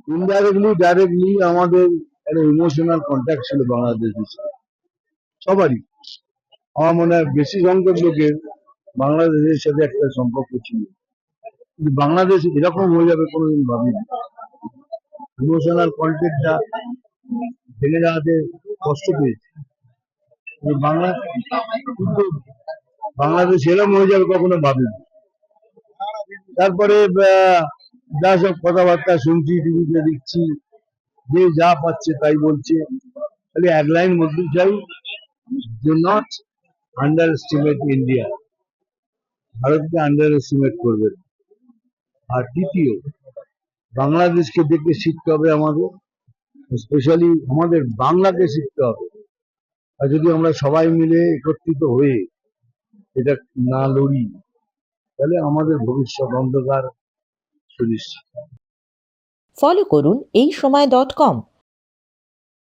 Indirectly directly আমাদের একটা emotional contact ছিল বাংলাদেশের সাথে, সবারই। আমার মনে হয় বেশি সংখ্যক লোকের বাংলাদেশের সাথে একটা সম্পর্ক ছিল, কিন্তু বাংলাদেশ এরকম হয়ে যাবে কোনোদিন ভাবিনি। ইমোশনাল কন্ট্যাক্টটা ভেঙে যাওয়াতে কষ্ট পেয়েছি, কিন্তু বাংলাদেশ এরকম হয়ে যাবে কখনো ভাবিনি। তারপরে যা সব কথাবার্তা শুনছি, টিভিতে দেখছি, যে যা পাচ্ছে তাই বলছে। খালি এক লাইন বলতে চাই, do not under estimate India. ভারতকে আন্ডার এস্টিমেট করবে না। আর দ্বিতীয়, বাংলাদেশকে দেখে শিখতে হবে আমাদের, স্পেশালি আমাদের বাংলাকে শিখতে হবে। আর যদি আমরা সবাই মিলে একত্রিত হয়ে এটা না লড়ি, তাহলে আমাদের ভবিষ্যৎ অন্ধকার সুনিশ্চিত। ফলো করুন এইসময়.com